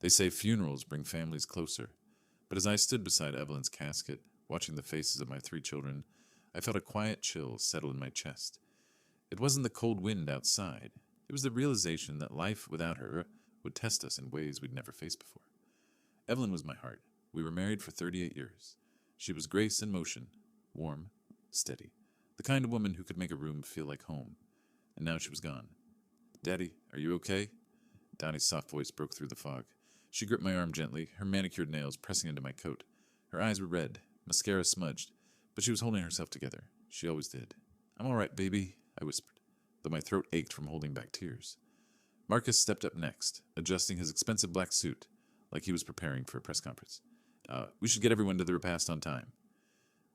They say funerals bring families closer, but as I stood beside Evelyn's casket, watching the faces of my 3 children, I felt a quiet chill settle in my chest. It wasn't the cold wind outside. It was the realization that life without her would test us in ways we'd never faced before. Evelyn was my heart. We were married for 38 years. She was grace in motion, warm, steady, the kind of woman who could make a room feel like home. And now she was gone. "Daddy, are you okay?" Donnie's soft voice broke through the fog. She gripped my arm gently, her manicured nails pressing into my coat. Her eyes were red, mascara smudged, but she was holding herself together. She always did. "I'm all right, baby," I whispered, though my throat ached from holding back tears. Marcus stepped up next, adjusting his expensive black suit, like he was preparing for a press conference. We should get everyone to the repast on time."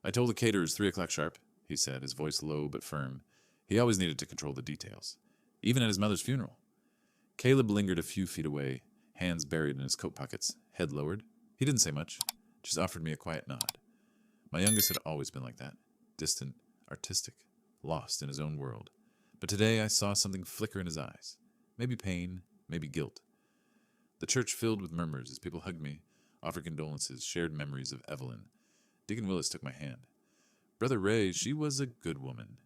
"I told the caterers 3 o'clock sharp," he said, his voice low but firm. He always needed to control the details, even at his mother's funeral. Caleb lingered a few feet away, hands buried in his coat pockets, head lowered. He didn't say much, just offered me a quiet nod. My youngest had always been like that, distant, artistic, lost in his own world. But today I saw something flicker in his eyes. Maybe pain, maybe guilt. The church filled with murmurs as people hugged me, offered condolences, shared memories of Evelyn. Deacon Willis took my hand. "Brother Ray, she was a good woman."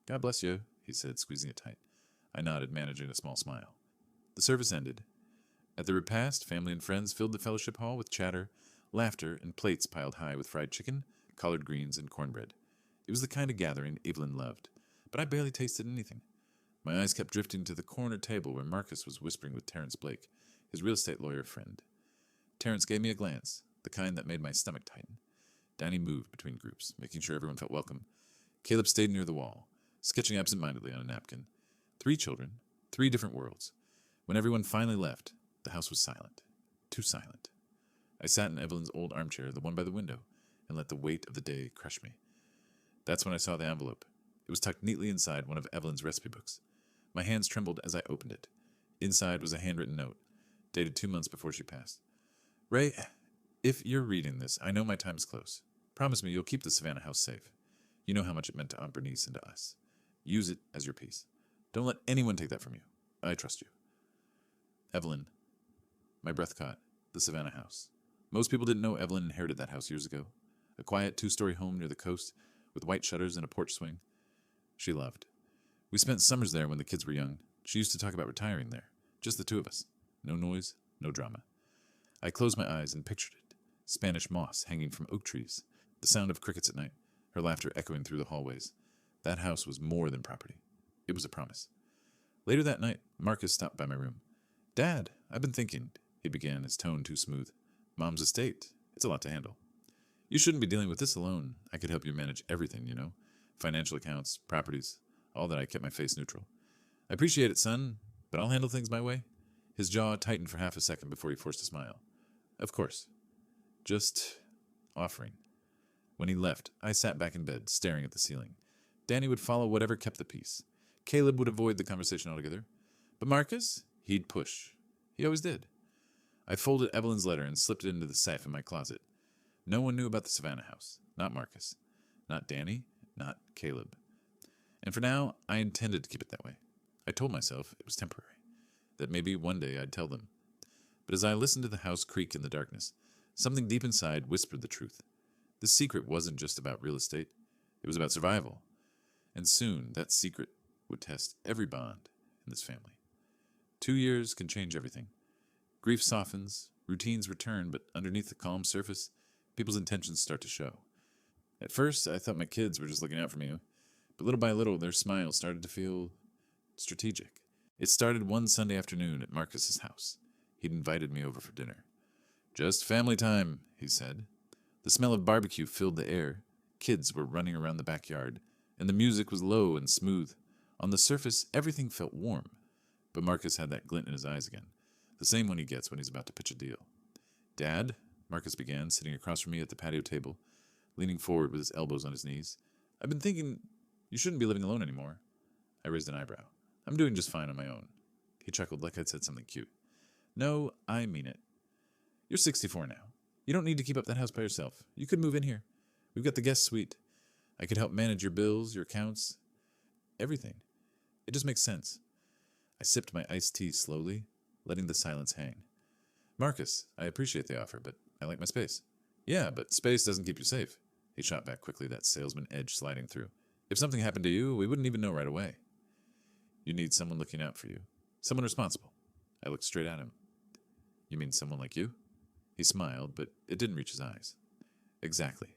"God bless you," he said, squeezing it tight. I nodded, managing a small smile. The service ended. At the repast, family and friends filled the fellowship hall with chatter, laughter, and plates piled high with fried chicken, collard greens, and cornbread. It was the kind of gathering Evelyn loved, but I barely tasted anything. My eyes kept drifting to the corner table where Marcus was whispering with Terrence Blake, his real estate lawyer friend. Terrence gave me a glance, the kind that made my stomach tighten. Danny moved between groups, making sure everyone felt welcome. Caleb stayed near the wall, sketching absent-mindedly on a napkin. 3 children, 3 different worlds. When everyone finally left, the house was silent. Too silent. I sat in Evelyn's old armchair, the one by the window, and let the weight of the day crush me. That's when I saw the envelope. It was tucked neatly inside one of Evelyn's recipe books. My hands trembled as I opened it. Inside was a handwritten note, dated 2 months before she passed. "Ray, if you're reading this, I know my time's close. Promise me you'll keep the Savannah house safe. You know how much it meant to Aunt Bernice and to us. Use it as your peace. Don't let anyone take that from you. I trust you. Evelyn." My breath caught. The Savannah house. Most people didn't know Evelyn inherited that house years ago. A quiet 2-story home near the coast with white shutters and a porch swing. She loved. We spent summers there when the kids were young. She used to talk about retiring there. Just the 2 of us. No noise, no drama. I closed my eyes and pictured it. Spanish moss hanging from oak trees. The sound of crickets at night. Her laughter echoing through the hallways. That house was more than property. It was a promise. Later that night, Marcus stopped by my room. "Dad, I've been thinking," he began, his tone too smooth. "Mom's estate. It's a lot to handle. You shouldn't be dealing with this alone. I could help you manage everything, you know. Financial accounts, properties, all that." I kept my face neutral. "I appreciate it, son, but I'll handle things my way." His jaw tightened for half a second before he forced a smile. "Of course. Just offering." When he left, I sat back in bed, staring at the ceiling. Danny would follow whatever kept the peace. Caleb would avoid the conversation altogether. But Marcus, he'd push. He always did. I folded Evelyn's letter and slipped it into the safe in my closet. No one knew about the Savannah house. Not Marcus. Not Danny. Not Caleb. And for now, I intended to keep it that way. I told myself it was temporary. That maybe one day I'd tell them. But as I listened to the house creak in the darkness, something deep inside whispered the truth. This secret wasn't just about real estate. It was about survival. And soon, that secret would test every bond in this family. 2 years can change everything. Grief softens, routines return, but underneath the calm surface, people's intentions start to show. At first, I thought my kids were just looking out for me, but little by little, their smiles started to feel strategic. It started one Sunday afternoon at Marcus's house. He'd invited me over for dinner. "Just family time," he said. The smell of barbecue filled the air. Kids were running around the backyard, and the music was low and smooth. On the surface, everything felt warm, but Marcus had that glint in his eyes again, the same one he gets when he's about to pitch a deal. "Dad," Marcus began, sitting across from me at the patio table, leaning forward with his elbows on his knees. "I've been thinking you shouldn't be living alone anymore." I raised an eyebrow. "I'm doing just fine on my own." He chuckled like I'd said something cute. "No, I mean it. You're 64 now. You don't need to keep up that house by yourself. You could move in here. We've got the guest suite. I could help manage your bills, your accounts, everything. It just makes sense." I sipped my iced tea slowly, letting the silence hang. Marcus, I appreciate the offer, but I like my space. Yeah, but space doesn't keep you safe. He shot back quickly, that salesman edge sliding through. If something happened to you, we wouldn't even know right away. You need someone looking out for you. Someone responsible. I looked straight at him. You mean someone like you? He smiled, but it didn't reach his eyes. Exactly.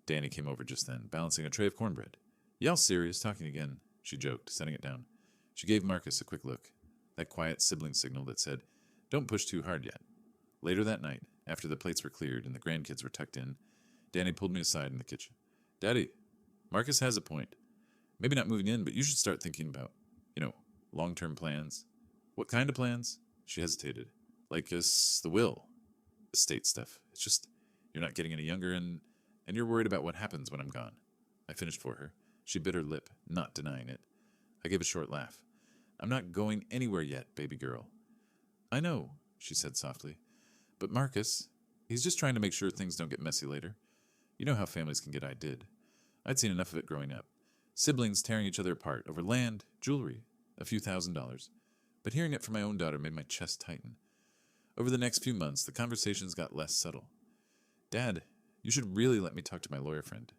Danny came over just then, balancing a tray of cornbread. Y'all serious, talking again, she joked, setting it down. She gave Marcus a quick look, that quiet sibling signal that said, don't push too hard yet. Later that night, after the plates were cleared and the grandkids were tucked in, Danny pulled me aside in the kitchen. Daddy, Marcus has a point. Maybe not moving in, but you should start thinking about, long-term plans. What kind of plans? She hesitated. Like the will. Estate stuff. It's just, you're not getting any younger and you're worried about what happens when I'm gone. I finished for her. She bit her lip, not denying it. I gave a short laugh. I'm not going anywhere yet, baby girl. I know, she said softly. But Marcus, he's just trying to make sure things don't get messy later. You know how families can get. I did. I'd seen enough of it growing up. Siblings tearing each other apart over land, jewelry, a few $1,000s. But hearing it from my own daughter made my chest tighten. Over the next few months, the conversations got less subtle. Dad, you should really let me talk to my lawyer friend,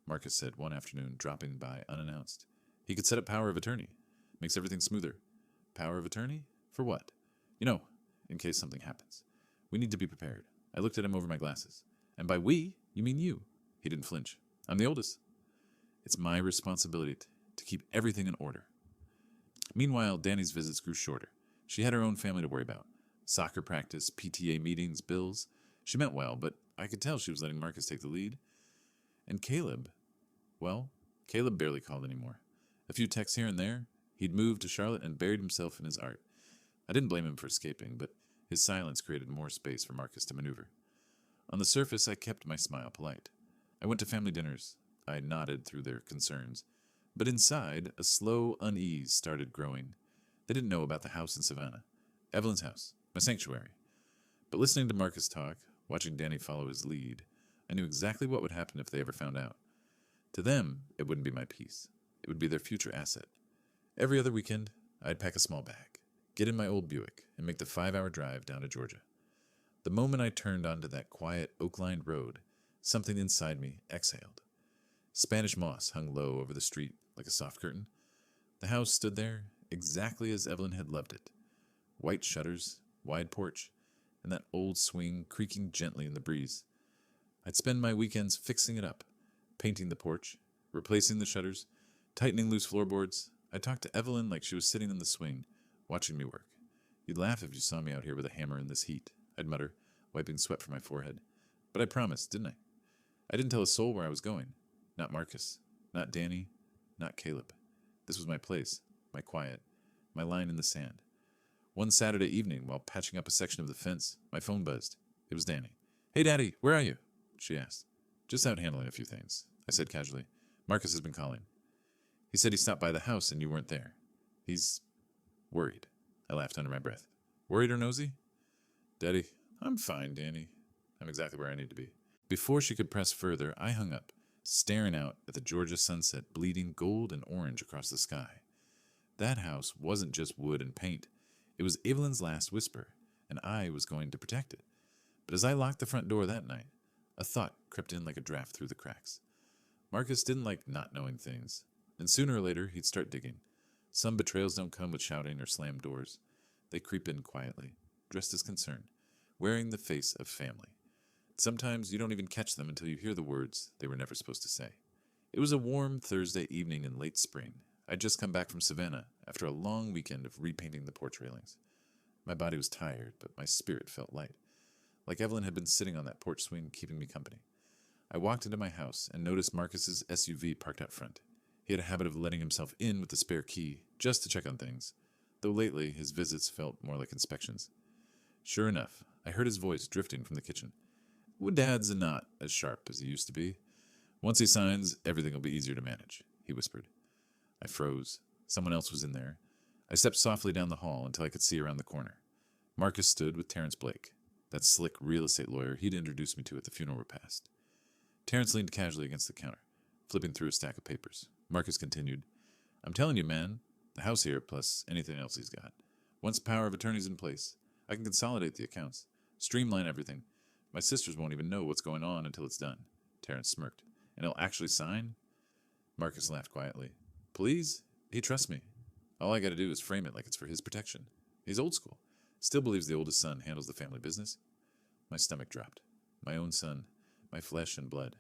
Marcus said one afternoon, dropping by unannounced. He could set up power of attorney. Makes everything smoother. Power of attorney? For what? In case something happens. We need to be prepared. I looked at him over my glasses. And by we, you mean you. He didn't flinch. I'm the oldest. It's my responsibility to keep everything in order. Meanwhile, Danny's visits grew shorter. She had her own family to worry about. Soccer practice, PTA meetings, bills. She meant well, but I could tell she was letting Marcus take the lead. And Caleb, Caleb barely called anymore. A few texts here and there. He'd moved to Charlotte and buried himself in his art. I didn't blame him for escaping, but his silence created more space for Marcus to maneuver. On the surface, I kept my smile polite. I went to family dinners. I nodded through their concerns. But inside, a slow unease started growing. They didn't know about the house in Savannah. Evelyn's house. My sanctuary. But listening to Marcus talk, watching Danny follow his lead, I knew exactly what would happen if they ever found out. To them, it wouldn't be my piece. It would be their future asset. Every other weekend, I'd pack a small bag, get in my old Buick, and make the 5-hour drive down to Georgia. The moment I turned onto that quiet, oak-lined road, something inside me exhaled. Spanish moss hung low over the street like a soft curtain. The house stood there, exactly as Evelyn had loved it. White shutters, wide porch, and that old swing creaking gently in the breeze. I'd spend my weekends fixing it up, painting the porch, replacing the shutters, tightening loose floorboards. I'd talk to Evelyn like she was sitting in the swing, watching me work. You'd laugh if you saw me out here with a hammer in this heat, I'd mutter, wiping sweat from my forehead. But I promised, didn't I? I didn't tell a soul where I was going. Not Marcus, not Danny, not Caleb. This was my place, my quiet, my line in the sand. One Saturday evening, while patching up a section of the fence, my phone buzzed. It was Danny. Hey, Daddy, where are you? She asked. Just out handling a few things, I said casually. Marcus has been calling. He said he stopped by the house and you weren't there. He's worried. I laughed under my breath. Worried or nosy? Daddy, I'm fine, Danny. I'm exactly where I need to be. Before she could press further, I hung up, staring out at the Georgia sunset bleeding gold and orange across the sky. That house wasn't just wood and paint. It was Evelyn's last whisper, and I was going to protect it. But as I locked the front door that night, a thought crept in like a draft through the cracks. Marcus didn't like not knowing things, and sooner or later he'd start digging. Some betrayals don't come with shouting or slammed doors. They creep in quietly, dressed as concern, wearing the face of family. Sometimes you don't even catch them until you hear the words they were never supposed to say. It was a warm Thursday evening in late spring. I'd just come back from Savannah after a long weekend of repainting the porch railings. My body was tired, but my spirit felt light. Like Evelyn had been sitting on that porch swing, keeping me company. I walked into my house and noticed Marcus's SUV parked out front. He had a habit of letting himself in with the spare key, just to check on things, though lately his visits felt more like inspections. Sure enough, I heard his voice drifting from the kitchen. Dad's not as sharp as he used to be. Once he signs, everything will be easier to manage, he whispered. I froze. Someone else was in there. I stepped softly down the hall until I could see around the corner. Marcus stood with Terrence Blake, that slick real estate lawyer he'd introduced me to at the funeral repast. Terrence leaned casually against the counter, flipping through a stack of papers. Marcus continued, I'm telling you, man, the house here plus anything else he's got. Once power of attorney's in place, I can consolidate the accounts, Streamline everything. My sisters won't even know what's going on until it's done. Terrence smirked. And he'll actually sign? Marcus laughed quietly. Please? He trusts me. All I gotta do is frame it like it's for his protection. He's old school. Still believes the oldest son handles the family business. My stomach dropped. My own son. My flesh and blood.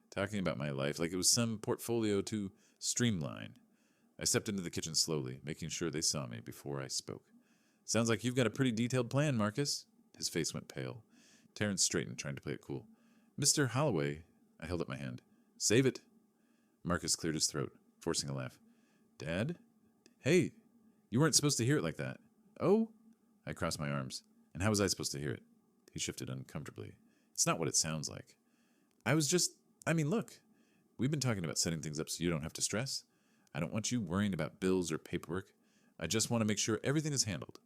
Talking about my life like it was some portfolio to streamline. I stepped into the kitchen slowly, making sure they saw me before I spoke. Sounds like you've got a pretty detailed plan, Marcus. His face went pale. Terrence straightened, trying to play it cool. Mr. Holloway. I held up my hand. Save it. Marcus cleared his throat, forcing a laugh. Dad? Hey, you weren't supposed to hear it like that. Oh? I crossed my arms. And how was I supposed to hear it? He shifted uncomfortably. It's not what it sounds like. Look. We've been talking about setting things up so you don't have to stress. I don't want you worrying about bills or paperwork. I just want to make sure everything is handled.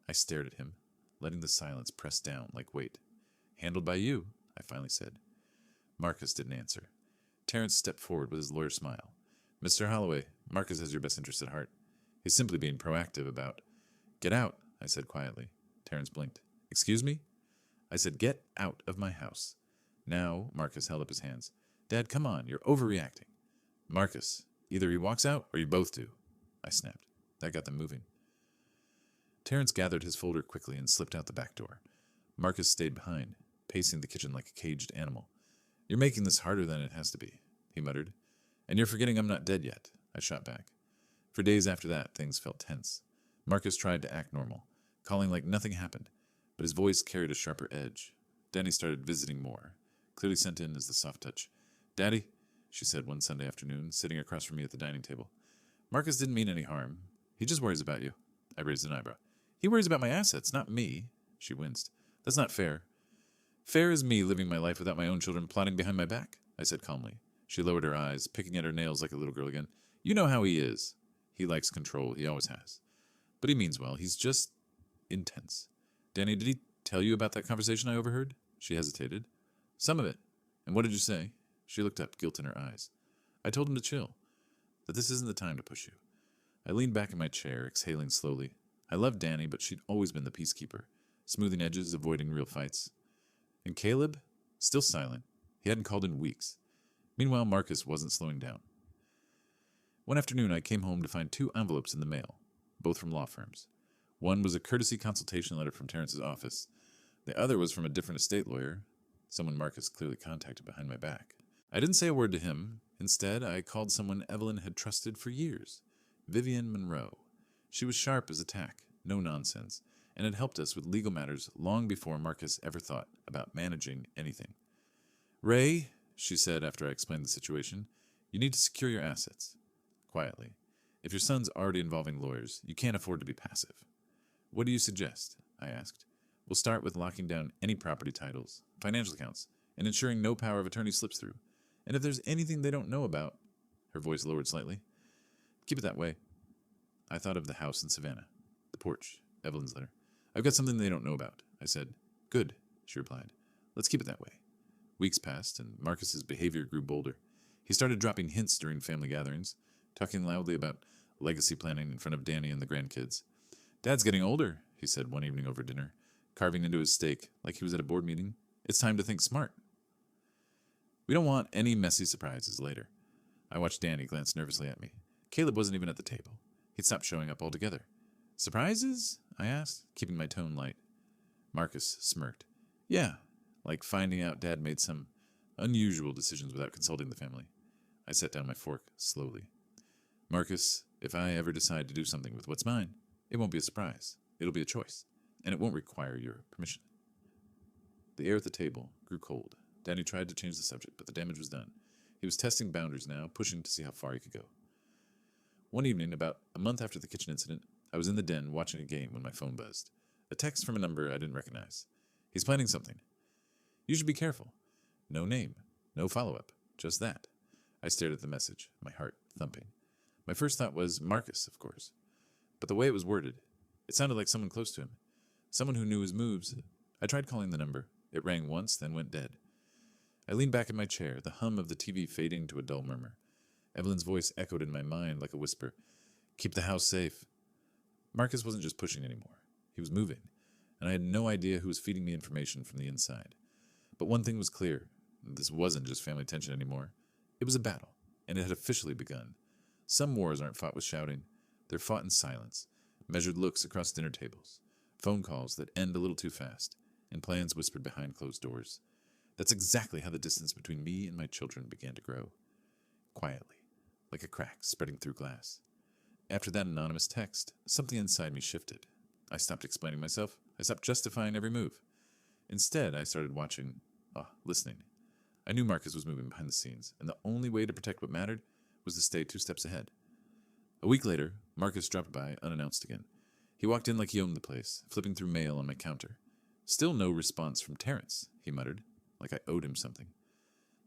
I stared at him, letting the silence press down like weight. Handled by you, I finally said. Marcus didn't answer. Terrence stepped forward with his lawyer smile. Mr. Holloway, Marcus has your best interest at heart. He's simply being proactive about... Get out, I said quietly. Terrence blinked. Excuse me? I said, get out of my house. Now, Marcus held up his hands. Dad, come on, you're overreacting. Marcus, either he walks out or you both do. I snapped. That got them moving. Terrence gathered his folder quickly and slipped out the back door. Marcus stayed behind, pacing the kitchen like a caged animal. You're making this harder than it has to be, he muttered. And you're forgetting I'm not dead yet, I shot back. For days after that, things felt tense. Marcus tried to act normal, calling like nothing happened, but his voice carried a sharper edge. Danny started visiting more, clearly sent in as the soft touch. Daddy, she said one Sunday afternoon, sitting across from me at the dining table. Marcus didn't mean any harm. He just worries about you. I raised an eyebrow. He worries about my assets, not me. She winced. That's not fair. Fair is me living my life without my own children plotting behind my back, I said calmly. She lowered her eyes, picking at her nails like a little girl again. You know how he is. He likes control. He always has. But he means well. He's just intense. Danny, did he tell you about that conversation I overheard? She hesitated. Some of it. And what did you say? She looked up, guilt in her eyes. I told him to chill. That this isn't the time to push you. I leaned back in my chair, exhaling slowly. I loved Danny, but she'd always been the peacekeeper, smoothing edges, avoiding real fights. And Caleb? Still silent. He hadn't called in weeks. Meanwhile, Marcus wasn't slowing down. One afternoon, I came home to find 2 envelopes in the mail, both from law firms. One was a courtesy consultation letter from Terrence's office. The other was from a different estate lawyer, someone Marcus clearly contacted behind my back. I didn't say a word to him. Instead, I called someone Evelyn had trusted for years, Vivian Monroe. She was sharp as a tack, no nonsense, and had helped us with legal matters long before Marcus ever thought about managing anything. Ray, she said after I explained the situation, you need to secure your assets. Quietly. If your son's already involving lawyers, you can't afford to be passive. What do you suggest? I asked. We'll start with locking down any property titles, financial accounts, and ensuring no power of attorney slips through. And if there's anything they don't know about, her voice lowered slightly, keep it that way. I thought of the house in Savannah, the porch, Evelyn's letter. I've got something they don't know about, I said. Good, she replied. Let's keep it that way. Weeks passed, and Marcus's behavior grew bolder. He started dropping hints during family gatherings, talking loudly about legacy planning in front of Danny and the grandkids. Dad's getting older, he said one evening over dinner, carving into his steak like he was at a board meeting. It's time to think smart. We don't want any messy surprises later. I watched Danny glance nervously at me. Caleb wasn't even at the table. He'd stopped showing up altogether. Surprises? I asked, keeping my tone light. Marcus smirked. Yeah, like finding out Dad made some unusual decisions without consulting the family. I set down my fork slowly. Marcus, if I ever decide to do something with what's mine, it won't be a surprise. It'll be a choice, and it won't require your permission. The air at the table grew cold. Danny tried to change the subject, but the damage was done. He was testing boundaries now, pushing to see how far he could go. One evening, about a month after the kitchen incident, I was in the den watching a game when my phone buzzed. A text from a number I didn't recognize. He's planning something. You should be careful. No name. No follow-up. Just that. I stared at the message, my heart thumping. My first thought was Marcus, of course. But the way it was worded, it sounded like someone close to him. Someone who knew his moves. I tried calling the number. It rang once, then went dead. I leaned back in my chair, the hum of the TV fading to a dull murmur. Evelyn's voice echoed in my mind like a whisper. Keep the house safe. Marcus wasn't just pushing anymore. He was moving. and I had no idea who was feeding me information from the inside. But one thing was clear. This wasn't just family tension anymore. It was a battle, and it had officially begun. Some wars aren't fought with shouting. They're fought in silence, measured looks across dinner tables, phone calls that end a little too fast, and plans whispered behind closed doors. That's exactly how the distance between me and my children began to grow. Quietly, like a crack spreading through glass. After that anonymous text, something inside me shifted. I stopped explaining myself. I stopped justifying every move. Instead, I started listening. I knew Marcus was moving behind the scenes, and the only way to protect what mattered was to stay 2 steps ahead. A week later, Marcus dropped by unannounced again. He walked in like he owned the place, flipping through mail on my counter. Still no response from Terrence, he muttered, like I owed him something.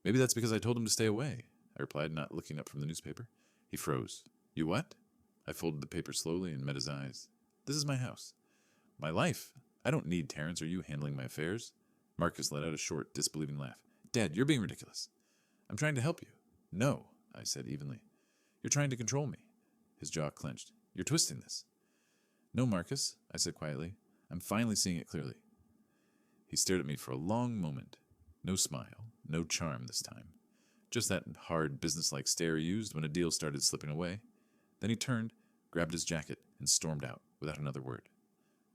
Maybe that's because I told him to stay away, I replied, not looking up from the newspaper. He froze. You what? I folded the paper slowly and met his eyes. This is my house. My life. I don't need Terrence or you handling my affairs. Marcus let out a short, disbelieving laugh. Dad, you're being ridiculous. I'm trying to help you. No, I said evenly. You're trying to control me. His jaw clenched. You're twisting this. No, Marcus, I said quietly. I'm finally seeing it clearly. He stared at me for a long moment. No smile, no charm this time. Just that hard, businesslike stare he used when a deal started slipping away. Then he turned, grabbed his jacket, and stormed out without another word.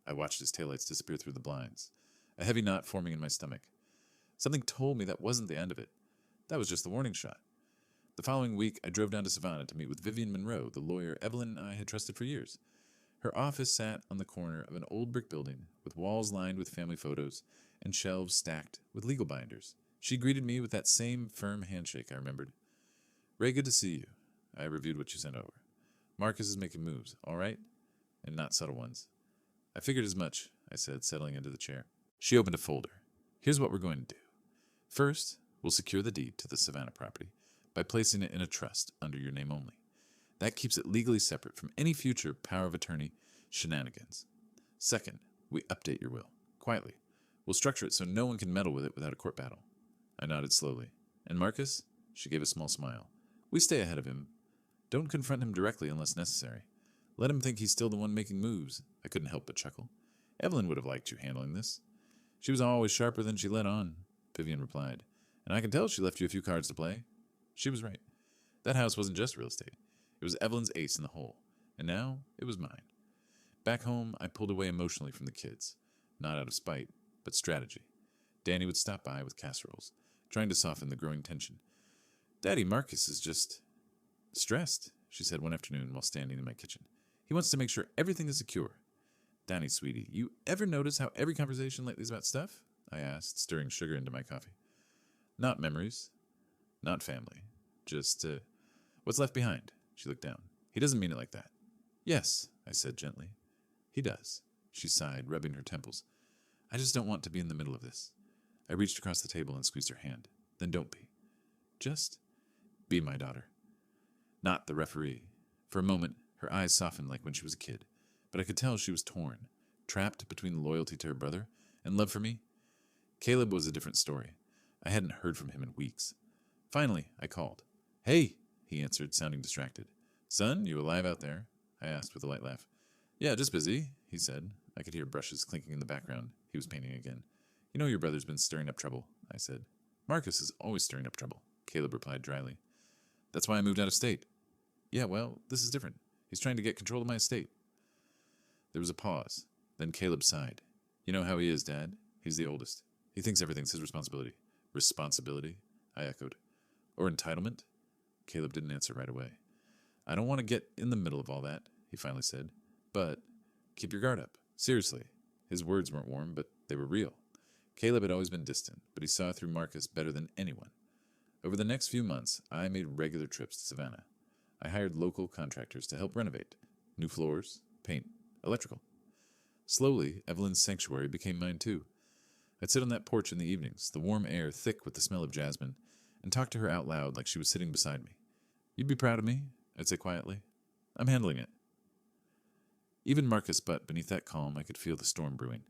I watched his taillights disappear through the blinds, a heavy knot forming in my stomach. Something told me that wasn't the end of it. That was just the warning shot. The following week, I drove down to Savannah to meet with Vivian Monroe, the lawyer Evelyn and I had trusted for years. Her office sat on the corner of an old brick building with walls lined with family photos and shelves stacked with legal binders. She greeted me with that same firm handshake I remembered. Ray, good to see you. I reviewed what you sent over. Marcus is making moves, all right? And not subtle ones. I figured as much, I said, settling into the chair. She opened a folder. Here's what we're going to do. First, we'll secure the deed to the Savannah property by placing it in a trust under your name only. That keeps it legally separate from any future power of attorney shenanigans. Second, we update your will, quietly. We'll structure it so no one can meddle with it without a court battle. I nodded slowly. And Marcus? She gave a small smile. We stay ahead of him. Don't confront him directly unless necessary. Let him think he's still the one making moves. I couldn't help but chuckle. Evelyn would have liked you handling this. She was always sharper than she let on, Vivian replied. And I can tell she left you a few cards to play. She was right. That house wasn't just real estate. It was Evelyn's ace in the hole. And now it was mine. Back home, I pulled away emotionally from the kids. Not out of spite, but strategy. Danny would stop by with casseroles, trying to soften the growing tension. Daddy, Marcus is just stressed, she said one afternoon while standing in my kitchen. He wants to make sure everything is secure. Danny, sweetie, you ever notice how every conversation lately is about stuff? I asked, stirring sugar into my coffee. Not memories. Not family. Just, what's left behind? She looked down. He doesn't mean it like that. Yes, I said gently. He does. She sighed, rubbing her temples. I just don't want to be in the middle of this. I reached across the table and squeezed her hand. Then don't be. Just be my daughter. Not the referee. For a moment, her eyes softened like when she was a kid, but I could tell she was torn, trapped between loyalty to her brother and love for me. Caleb was a different story. I hadn't heard from him in weeks. Finally, I called. Hey, he answered, sounding distracted. Son, you alive out there? I asked with a light laugh. Yeah, just busy, he said. I could hear brushes clinking in the background. He was painting again. You know your brother's been stirring up trouble, I said. Marcus is always stirring up trouble, Caleb replied dryly. That's why I moved out of state. Yeah, well, this is different. He's trying to get control of my estate. There was a pause. Then Caleb sighed. You know how he is, Dad. He's the oldest. He thinks everything's his responsibility. Responsibility? I echoed. Or entitlement? Caleb didn't answer right away. I don't want to get in the middle of all that, he finally said. But keep your guard up. Seriously. His words weren't warm, but they were real. Caleb had always been distant, but he saw through Marcus better than anyone. Over the next few months, I made regular trips to Savannah. I hired local contractors to help renovate. New floors, paint, electrical. Slowly, Evelyn's sanctuary became mine too. I'd sit on that porch in the evenings, the warm air thick with the smell of jasmine, and talk to her out loud like she was sitting beside me. You'd be proud of me, I'd say quietly. I'm handling it. Even Marcus but beneath that calm, I could feel the storm brewing.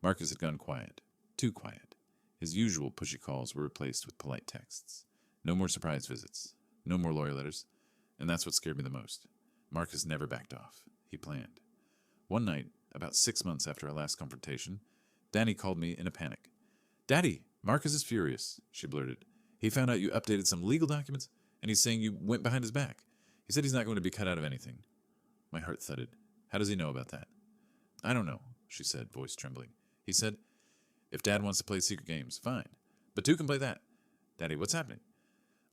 Marcus had gone quiet. Too quiet. His usual pushy calls were replaced with polite texts. No more surprise visits. No more lawyer letters. And that's what scared me the most. Marcus never backed off. He planned. One night, about 6 months after our last confrontation, Danny called me in a panic. "Daddy, Marcus is furious," she blurted. "He found out you updated some legal documents, and he's saying you went behind his back. He said he's not going to be cut out of anything." My heart thudded. "How does he know about that?" "I don't know," she said, voice trembling. "He said, if Dad wants to play secret games, fine. But two can play that. Daddy, what's happening?"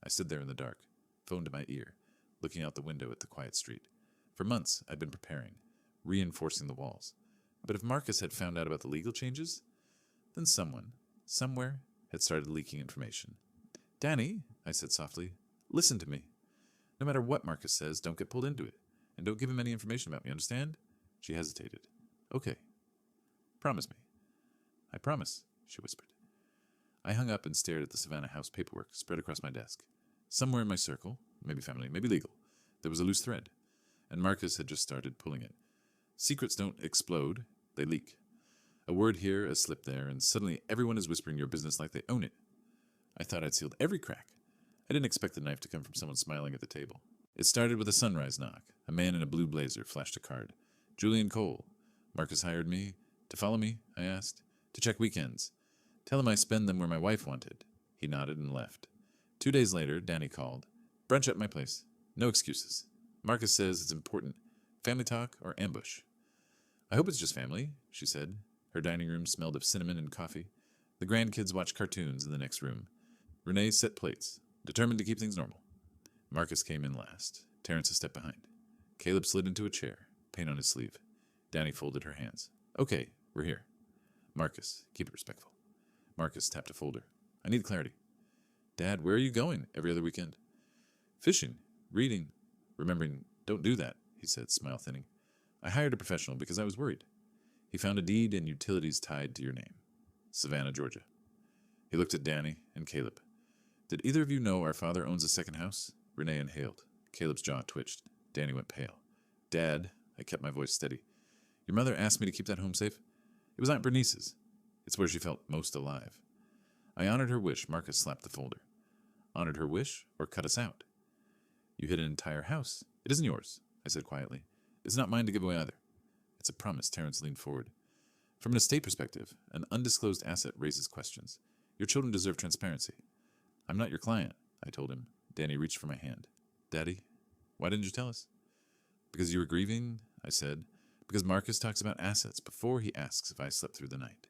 I stood there in the dark, phone to my ear, looking out the window at the quiet street. For months, I'd been preparing, reinforcing the walls. But if Marcus had found out about the legal changes, then someone, somewhere, had started leaking information. "Danny," I said softly, "listen to me. No matter what Marcus says, don't get pulled into it. And don't give him any information about me, understand?" She hesitated. "Okay. Promise me." "I promise," she whispered. I hung up and stared at the Savannah house paperwork spread across my desk. Somewhere in my circle, maybe family, maybe legal, there was a loose thread, and Marcus had just started pulling it. Secrets don't explode, they leak. A word here, a slip there, and suddenly everyone is whispering your business like they own it. I thought I'd sealed every crack. I didn't expect the knife to come from someone smiling at the table. It started with a sunrise knock. A man in a blue blazer flashed a card. "Julian Cole. Marcus hired me. To follow me?" I asked. "To check weekends. Tell him I spend them where my wife wanted." He nodded and left. 2 days later, Danny called. "Brunch at my place. No excuses. Marcus says it's important. Family talk or ambush?" "I hope it's just family," she said. Her dining room smelled of cinnamon and coffee. The grandkids watched cartoons in the next room. Renee set plates, determined to keep things normal. Marcus came in last, Terrence a step behind. Caleb slid into a chair, paint on his sleeve. Danny folded her hands. "Okay, we're here." "Marcus, keep it respectful." Marcus tapped a folder. "I need clarity." "Dad, where are you going every other weekend?" "Fishing, reading, remembering, don't do that," he said, smile thinning. "I hired a professional because I was worried. He found a deed and utilities tied to your name. Savannah, Georgia." He looked at Danny and Caleb. "Did either of you know our father owns a second house?" Renee inhaled. Caleb's jaw twitched. Danny went pale. "Dad," I kept my voice steady, "your mother asked me to keep that home safe. It was Aunt Bernice's. It's where she felt most alive." I honored her wish. Marcus slapped the folder. "Honored her wish or cut us out?" "You hid an entire house. It isn't yours," I said quietly. "It's not mine to give away either." "It's a promise." Terrence leaned forward. "From an estate perspective, an undisclosed asset raises questions. Your children deserve transparency." "I'm not your client," I told him. Danny reached for my hand. "Daddy, why didn't you tell us?" "Because you were grieving," I said. "Because Marcus talks about assets before he asks if I slept through the night.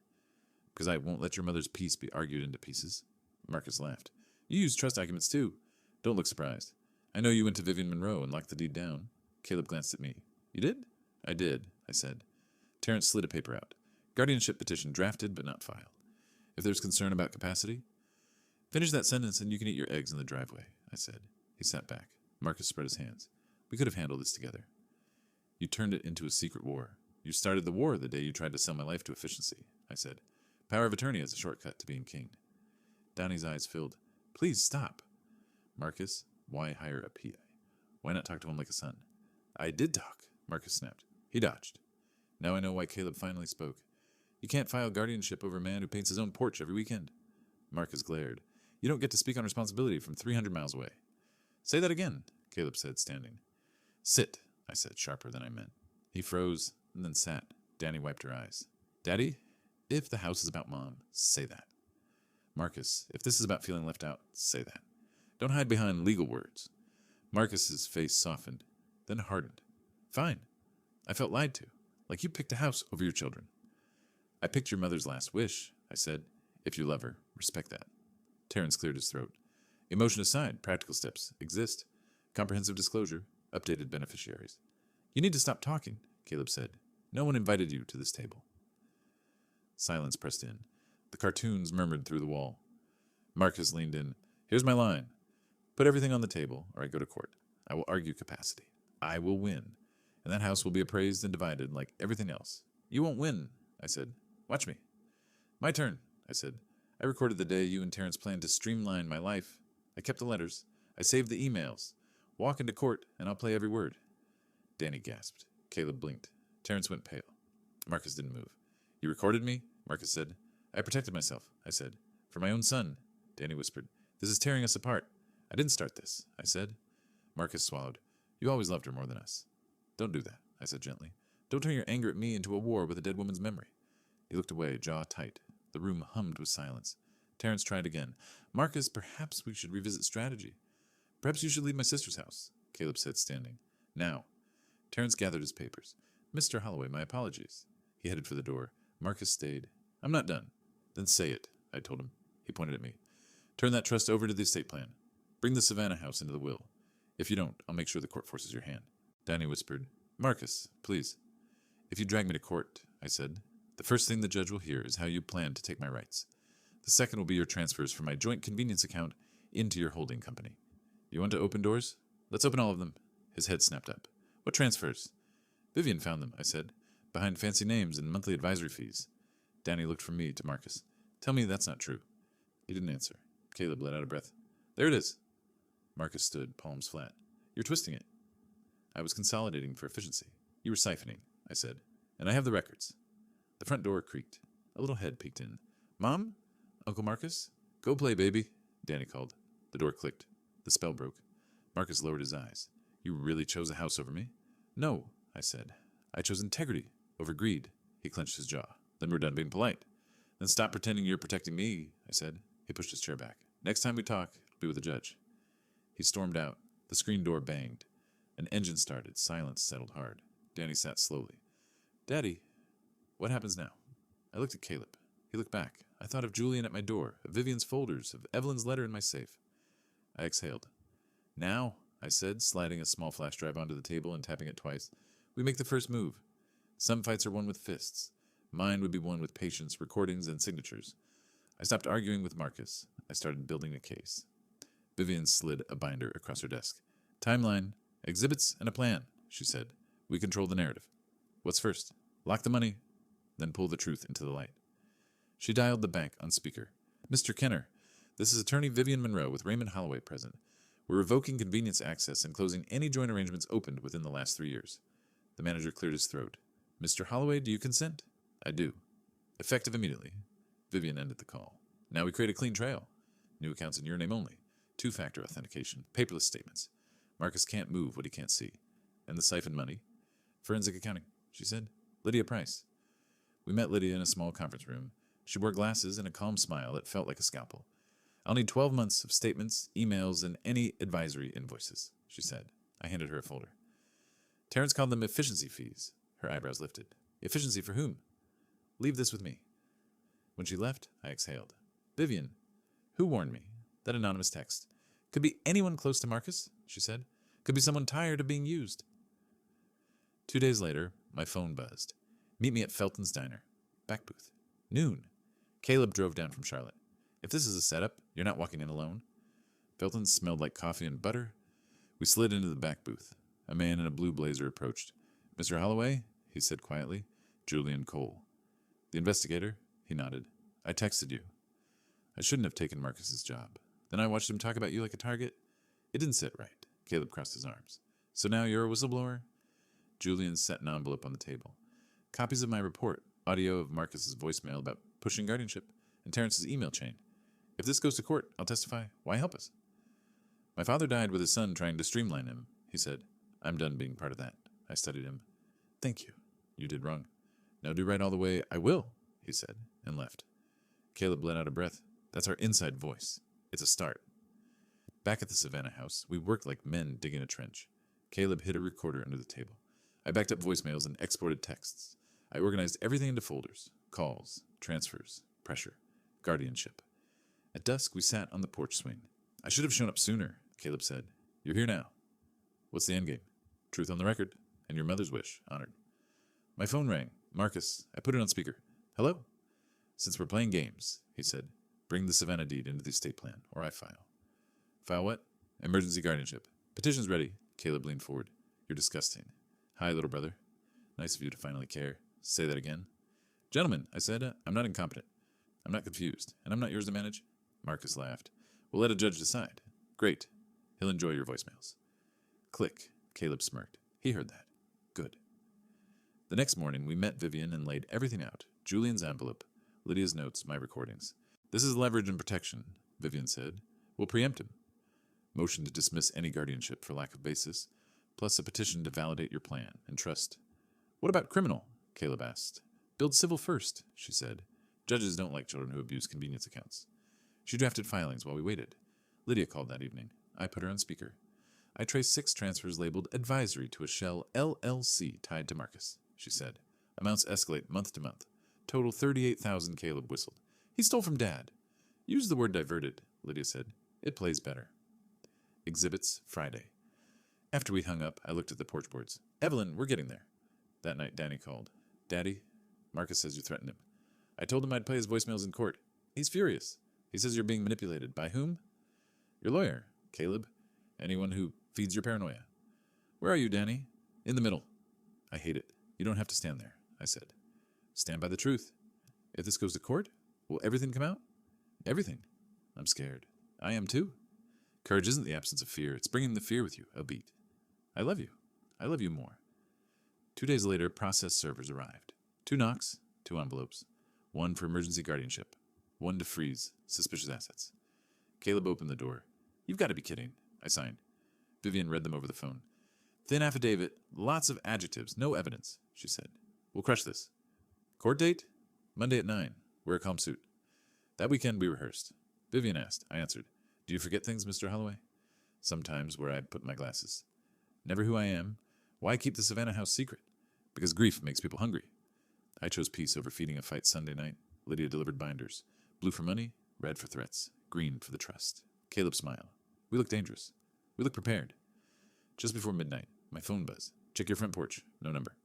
Because I won't let your mother's peace be argued into pieces." Marcus laughed. "You use trust documents too. Don't look surprised. I know you went to Vivian Monroe and locked the deed down." Caleb glanced at me. "You did?" "I did," I said. Terrence slid a paper out. "Guardianship petition drafted but not filed. If there's concern about capacity." "Finish that sentence and you can eat your eggs in the driveway," I said. He sat back. Marcus spread his hands. "We could have handled this together. You turned it into a secret war. You started the war the day you tried to sell my life to efficiency," I said. "Power of attorney is a shortcut to being king." Donnie's eyes filled. "Please stop." "Marcus, why hire a PI? Why not talk to him like a son?" "I did talk," Marcus snapped. He dodged. Now I know why Caleb finally spoke. "You can't file guardianship over a man who paints his own porch every weekend." Marcus glared. "You don't get to speak on responsibility from 300 miles away." "Say that again," Caleb said, standing. "Sit," I said, sharper than I meant. He froze and then sat. Danny wiped her eyes. "Daddy, if the house is about Mom, say that." "Marcus, if this is about feeling left out, say that. Don't hide behind legal words." Marcus's face softened, then hardened. "Fine. I felt lied to, like you picked a house over your children." "I picked your mother's last wish," I said. "If you love her, respect that." Terrence cleared his throat. "Emotion aside, practical steps exist. Comprehensive disclosure, updated beneficiaries." "You need to stop talking," Caleb said. "No one invited you to this table." Silence pressed in. The cartoons murmured through the wall. Marcus leaned in. "Here's my line. Put everything on the table, or I go to court. I will argue capacity. I will win. And that house will be appraised and divided like everything else." "You won't win," I said. "Watch me." "My turn," I said. "I recorded the day you and Terrence planned to streamline my life. I kept the letters. I saved the emails. Walk into court, and I'll play every word." Danny gasped. Caleb blinked. Terrence went pale. Marcus didn't move. "You recorded me?" Marcus said. "I protected myself," I said. "For my own son." Danny whispered. "This is tearing us apart." "I didn't start this," I said. Marcus swallowed. "You always loved her more than us." "Don't do that," I said gently. Don't turn your anger at me into a war with a dead woman's memory. He looked away, jaw tight. The room hummed with silence. Terrence tried again. Marcus, perhaps we should revisit strategy. Perhaps you should leave my sister's house, Caleb said, standing. Now. Terrence gathered his papers. Mr. Holloway, my apologies. He headed for the door. Marcus stayed. I'm not done. Then say it, I told him. He pointed at me. Turn that trust over to the estate plan. Bring the Savannah house into the will. If you don't, I'll make sure the court forces your hand. Danny whispered. Marcus, please. If you drag me to court, I said, the first thing the judge will hear is how you plan to take my rights. The second will be your transfers from my joint convenience account into your holding company. You want to open doors? Let's open all of them. His head snapped up. What transfers? Vivian found them, I said, behind fancy names and monthly advisory fees. Danny looked from me to Marcus. Tell me that's not true. He didn't answer. Caleb let out a breath. There it is. Marcus stood, palms flat. You're twisting it. I was consolidating for efficiency. You were siphoning, I said, and I have the records. The front door creaked. A little head peeked in. Mom? Uncle Marcus? Go play, baby, Danny called. The door clicked. The spell broke. Marcus lowered his eyes. You really chose a house over me? No, I said. I chose integrity over greed. He clenched his jaw. Then we're done being polite. Then stop pretending you're protecting me, I said. He pushed his chair back. Next time we talk, it'll be with the judge. He stormed out. The screen door banged. An engine started. Silence settled hard. Danny sat slowly. Daddy, what happens now? I looked at Caleb. He looked back. I thought of Julian at my door, of Vivian's folders, of Evelyn's letter in my safe. I exhaled. Now, I said, sliding a small flash drive onto the table and tapping it twice, we make the first move. Some fights are won with fists. Mine would be won with patience, recordings, and signatures. I stopped arguing with Marcus. I started building a case. Vivian slid a binder across her desk. Timeline, exhibits, and a plan, she said. We control the narrative. What's first? Lock the money, then pull the truth into the light. She dialed the bank on speaker. Mr. Kenner, this is attorney Vivian Monroe with Raymond Holloway present. We're revoking convenience access and closing any joint arrangements opened within the last 3 years. The manager cleared his throat. Mr. Holloway, do you consent? I do. Effective immediately. Vivian ended the call. Now we create a clean trail. New accounts in your name only. 2-factor authentication. Paperless statements. Marcus can't move what he can't see. And the siphon money? Forensic accounting, she said. Lydia Price. We met Lydia in a small conference room. She wore glasses and a calm smile that felt like a scalpel. I'll need 12 months of statements, emails, and any advisory invoices, she said. I handed her a folder. Terrence called them efficiency fees. Her eyebrows lifted. Efficiency for whom? Leave this with me. When she left, I exhaled. Vivian, who warned me? That anonymous text. Could be anyone close to Marcus, she said. Could be someone tired of being used. 2 days later, my phone buzzed. Meet me at Felton's Diner. Back booth. Noon. Caleb drove down from Charlotte. If this is a setup, you're not walking in alone. Felton smelled like coffee and butter. We slid into the back booth. A man in a blue blazer approached. Mr. Holloway, he said quietly. Julian Cole. The investigator? He nodded. I texted you. I shouldn't have taken Marcus's job. Then I watched him talk about you like a target. It didn't sit right. Caleb crossed his arms. So now you're a whistleblower? Julian set an envelope on the table. Copies of my report, audio of Marcus's voicemail about pushing guardianship, and Terrence's email chain. If this goes to court, I'll testify. Why help us? My father died with his son trying to streamline him, he said. I'm done being part of that. I studied him. Thank you. You did wrong. Now do right all the way. I will, he said, and left. Caleb let out a breath. That's our inside voice. It's a start. Back at the Savannah house, we worked like men digging a trench. Caleb hid a recorder under the table. I backed up voicemails and exported texts. I organized everything into folders. Calls, transfers, pressure, guardianship. At dusk, we sat on the porch swing. I should have shown up sooner, Caleb said. You're here now. What's the endgame? Truth on the record, and your mother's wish, honored. My phone rang. Marcus, I put it on speaker. Hello? Since we're playing games, he said, bring the Savannah deed into the estate plan, or I file. File what? Emergency guardianship. Petition's ready. Caleb leaned forward. You're disgusting. Hi, little brother. Nice of you to finally care. Say that again. Gentlemen, I said, I'm not incompetent. I'm not confused, and I'm not yours to manage. Marcus laughed. We'll let a judge decide. Great. He'll enjoy your voicemails. Click. Caleb smirked. He heard that. Good. The next morning, we met Vivian and laid everything out. Julian's envelope, Lydia's notes, my recordings. This is leverage and protection, Vivian said. We'll preempt him. Motion to dismiss any guardianship for lack of basis, plus a petition to validate your plan and trust. What about criminal? Caleb asked. Build civil first, she said. Judges don't like children who abuse convenience accounts. She drafted filings while we waited. Lydia called that evening. I put her on speaker. I traced 6 transfers labeled advisory to a shell LLC tied to Marcus, she said. Amounts escalate month to month. Total $38,000, Caleb whistled. He stole from Dad. Use the word diverted, Lydia said. It plays better. Exhibits, Friday. After we hung up, I looked at the porch boards. Evelyn, we're getting there. That night, Danny called. Daddy, Marcus says you threatened him. I told him I'd play his voicemails in court. He's furious. He says you're being manipulated. By whom? Your lawyer, Caleb. Anyone who feeds your paranoia. Where are you, Danny? In the middle. I hate it. You don't have to stand there, I said. Stand by the truth. If this goes to court, will everything come out? Everything. I'm scared. I am too. Courage isn't the absence of fear. It's bringing the fear with you, a beat. I love you. I love you more. 2 days later, process servers arrived. 2 knocks, 2 envelopes. 1 for emergency guardianship. 1 to freeze suspicious assets. Caleb opened the door. You've got to be kidding, I signed. Vivian read them over the phone. Thin affidavit, lots of adjectives, no evidence, she said. We'll crush this. Court date? Monday at 9. Wear a calm suit. That weekend we rehearsed. Vivian asked. I answered. Do you forget things, Mr. Holloway? Sometimes where I put my glasses. Never who I am. Why keep the Savannah house secret? Because grief makes people hungry. I chose peace over feeding a fight Sunday night. Lydia delivered binders. Blue for money, red for threats, green for the trust. Caleb smiled. We look dangerous. We look prepared. Just before midnight, my phone buzzed. Check your front porch. No number.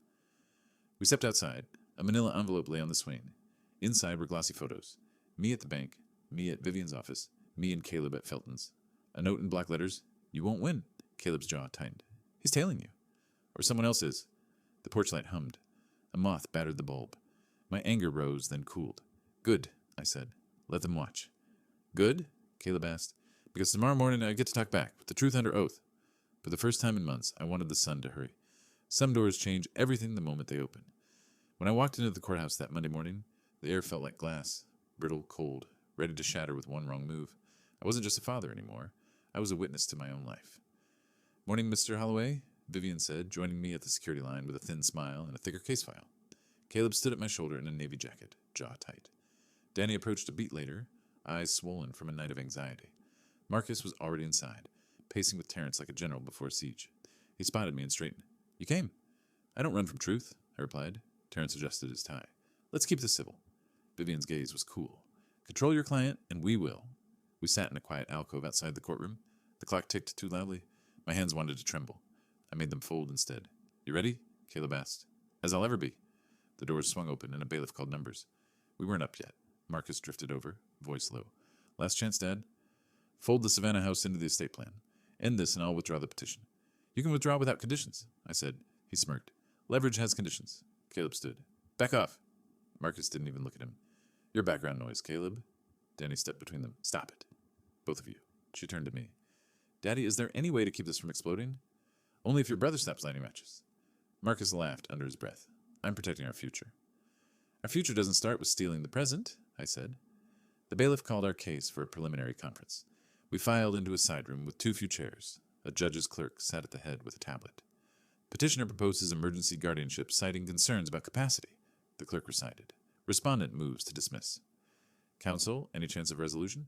We stepped outside. A manila envelope lay on the swing. Inside were glossy photos. Me at the bank, me at Vivian's office, me and Caleb at Felton's. A note in black letters. You won't win. Caleb's jaw tightened. He's tailing you. Or someone else is. The porch light hummed. A moth battered the bulb. My anger rose, then cooled. Good, I said. Let them watch. Good? Caleb asked. Because tomorrow morning I get to talk back, with the truth under oath. For the first time in months, I wanted the sun to hurry. Some doors change everything the moment they open. When I walked into the courthouse that Monday morning, the air felt like glass, brittle, cold, ready to shatter with one wrong move. I wasn't just a father anymore. I was a witness to my own life. Morning, Mr. Holloway, Vivian said, joining me at the security line with a thin smile and a thicker case file. Caleb stood at my shoulder in a navy jacket, jaw tight. Danny approached a beat later, eyes swollen from a night of anxiety. Marcus was already inside, pacing with Terrence like a general before a siege. He spotted me and straightened. You came. I don't run from truth, I replied. Terrence adjusted his tie. Let's keep this civil. Vivian's gaze was cool. Control your client, and we will. We sat in a quiet alcove outside the courtroom. The clock ticked too loudly. My hands wanted to tremble. I made them fold instead. You ready? Caleb asked. As I'll ever be. The doors swung open, and a bailiff called numbers. We weren't up yet. Marcus drifted over, voice low. Last chance, Dad. Fold the Savannah house into the estate plan. End this, and I'll withdraw the petition. You can withdraw without conditions, I said. He smirked. Leverage has conditions. Caleb stood. Back off. Marcus didn't even look at him. Your background noise, Caleb. Danny stepped between them. Stop it. Both of you. She turned to me. Daddy, is there any way to keep this from exploding? Only if your brother stops lighting matches. Marcus laughed under his breath. I'm protecting our future. Our future doesn't start with stealing the present, I said. The bailiff called our case for a preliminary conference. We filed into a side room with too few chairs. A judge's clerk sat at the head with a tablet. Petitioner proposes emergency guardianship, citing concerns about capacity, the clerk recited. Respondent moves to dismiss. Counsel, any chance of resolution?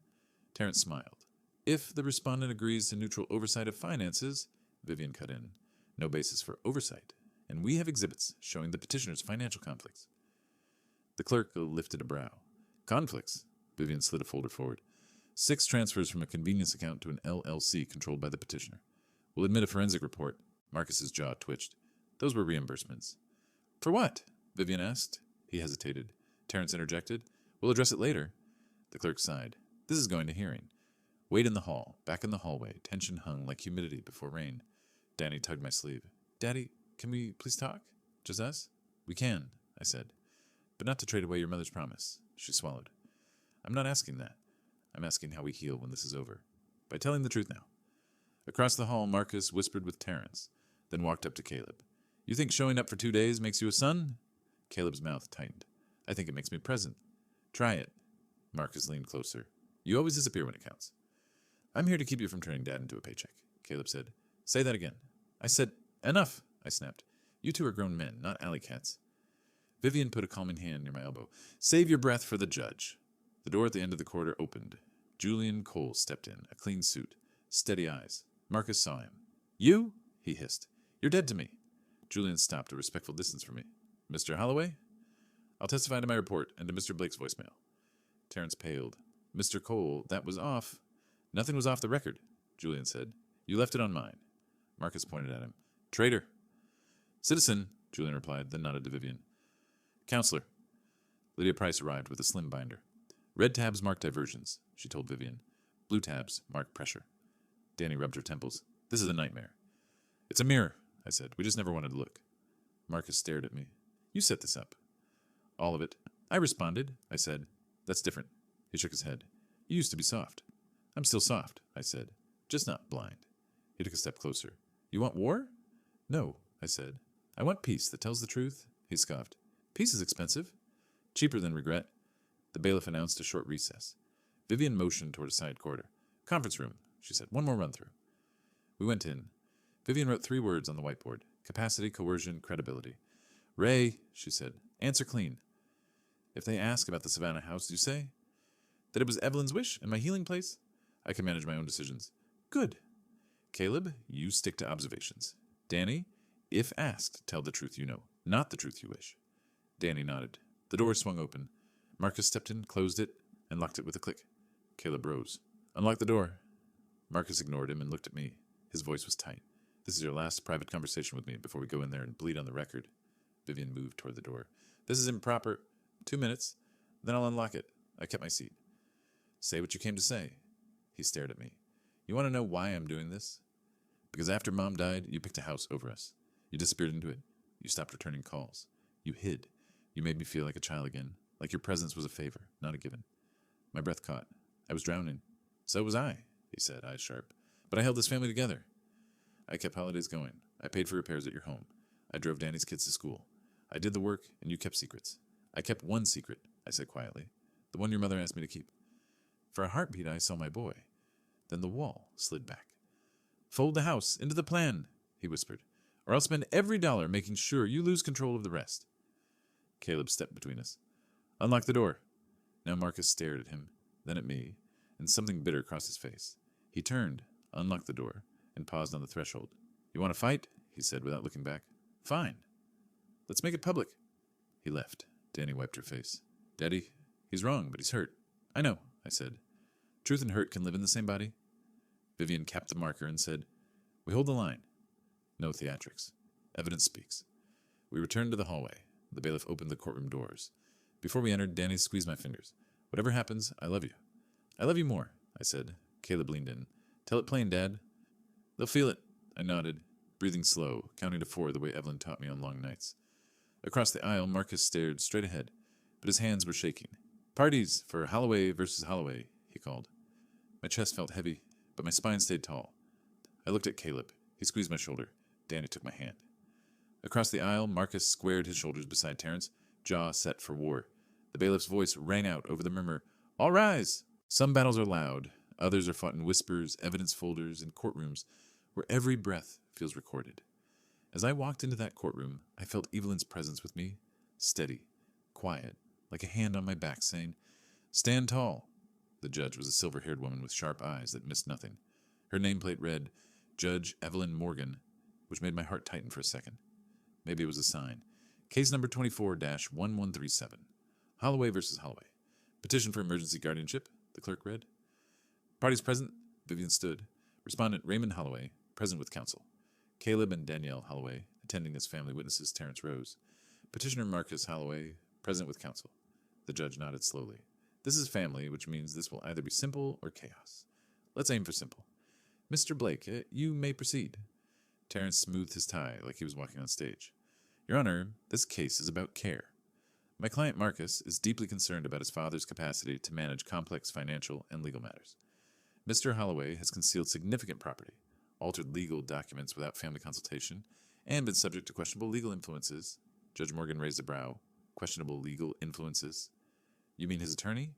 Terrence smiled. If the respondent agrees to neutral oversight of finances, Vivian cut in. No basis for oversight, and we have exhibits showing the petitioner's financial conflicts. The clerk lifted a brow. Conflicts? Vivian slid a folder forward. 6 transfers from a convenience account to an LLC controlled by the petitioner. We'll admit a forensic report. Marcus's jaw twitched. Those were reimbursements. For what? Vivian asked. He hesitated. Terrence interjected. We'll address it later. The clerk sighed. This is going to hearing. Wait in the hall. Back in the hallway. Tension hung like humidity before rain. Danny tugged my sleeve. Daddy, can we please talk? Just us? We can, I said. But not to trade away your mother's promise. She swallowed. I'm not asking that. I'm asking how we heal when this is over. By telling the truth now. Across the hall, Marcus whispered with Terrence, then walked up to Caleb. You think showing up for 2 days makes you a son? Caleb's mouth tightened. I think it makes me present. Try it. Marcus leaned closer. You always disappear when it counts. I'm here to keep you from turning Dad into a paycheck, Caleb said. Say that again. I said, enough, I snapped. You two are grown men, not alley cats. Vivian put a calming hand near my elbow. Save your breath for the judge. The door at the end of the corridor opened. Julian Cole stepped in, a clean suit, steady eyes. Marcus saw him. You? He hissed. You're dead to me. Julian stopped a respectful distance from me. Mr. Holloway? I'll testify to my report and to Mr. Blake's voicemail. Terrence paled. Mr. Cole, that was off. Nothing was off the record, Julian said. You left it on mine. Marcus pointed at him. Traitor. Citizen, Julian replied, then nodded to Vivian. Counselor. Lydia Price arrived with a slim binder. Red tabs mark diversions, she told Vivian. Blue tabs mark pressure. Danny rubbed her temples. This is a nightmare. It's a mirror, I said. We just never wanted to look. Marcus stared at me. You set this up. All of it. I responded, I said. That's different. He shook his head. You used to be soft. I'm still soft, I said. Just not blind. He took a step closer. You want war? No, I said. I want peace that tells the truth, he scoffed. Peace is expensive. Cheaper than regret. The bailiff announced a short recess. Vivian motioned toward a side corridor. Conference room, she said. One more run-through. We went in. Vivian wrote 3 words on the whiteboard. Capacity, coercion, credibility. Ray, she said, answer clean. If they ask about the Savannah house, you say? That it was Evelyn's wish and my healing place? I can manage my own decisions. Good. Caleb, you stick to observations. Danny, if asked, tell the truth you know, not the truth you wish. Danny nodded. The door swung open. Marcus stepped in, closed it, and locked it with a click. Caleb rose. Unlock the door. Marcus ignored him and looked at me. His voice was tight. This is your last private conversation with me before we go in there and bleed on the record. Vivian moved toward the door. This is improper. 2 minutes. Then I'll unlock it. I kept my seat. Say what you came to say. He stared at me. You want to know why I'm doing this? Because after Mom died, you picked a house over us. You disappeared into it. You stopped returning calls. You hid. You made me feel like a child again, like your presence was a favor, not a given. My breath caught. I was drowning. So was I, he said, eyes sharp. But I held this family together. I kept holidays going. I paid for repairs at your home. I drove Danny's kids to school. I did the work, and you kept secrets. I kept one secret, I said quietly. The one your mother asked me to keep. For a heartbeat, I saw my boy. Then the wall slid back. Fold the house into the plan, he whispered, or I'll spend every dollar making sure you lose control of the rest. Caleb stepped between us. Unlock the door. Now Marcus stared at him, then at me, and something bitter crossed his face. He turned, unlocked the door, and paused on the threshold. You want to fight? He said without looking back. Fine. Let's make it public. He left. Danny wiped her face. Daddy, he's wrong, but he's hurt. I know, I said. Truth and hurt can live in the same body. Vivian capped the marker and said, We hold the line. No theatrics. Evidence speaks. We returned to the hallway. The bailiff opened the courtroom doors. Before we entered, Danny squeezed my fingers. Whatever happens, I love you. I love you more, I said. Caleb leaned in. Tell it plain, Dad. They'll feel it. I nodded, breathing slow, counting to 4 the way Evelyn taught me on long nights. Across the aisle, Marcus stared straight ahead, but his hands were shaking. Parties for Holloway versus Holloway, he called. My chest felt heavy, but my spine stayed tall. I looked at Caleb. He squeezed my shoulder. Danny took my hand. Across the aisle, Marcus squared his shoulders beside Terrence, jaw set for war. The bailiff's voice rang out over the murmur, All rise! Some battles are loud. Others are fought in whispers, evidence folders, and courtrooms where every breath feels recorded. As I walked into that courtroom, I felt Evelyn's presence with me, steady, quiet, like a hand on my back saying, Stand tall. The judge was a silver-haired woman with sharp eyes that missed nothing. Her nameplate read, Judge Evelyn Morgan, which made my heart tighten for a second. Maybe it was a sign. Case number 24-1137. Holloway versus Holloway. Petition for emergency guardianship, the clerk read. Parties present, Vivian stood. Respondent Raymond Holloway, present with counsel. Caleb and Danielle Holloway, attending as family witnesses, Terrence Rose. Petitioner Marcus Holloway, present with counsel. The judge nodded slowly. This is family, which means this will either be simple or chaos. Let's aim for simple. Mr. Blake, you may proceed. Terrence smoothed his tie like he was walking on stage. Your Honor, this case is about care. My client Marcus is deeply concerned about his father's capacity to manage complex financial and legal matters. Mr. Holloway has concealed significant property, altered legal documents without family consultation, and been subject to questionable legal influences. Judge Morgan raised a brow. Questionable legal influences? You mean his attorney?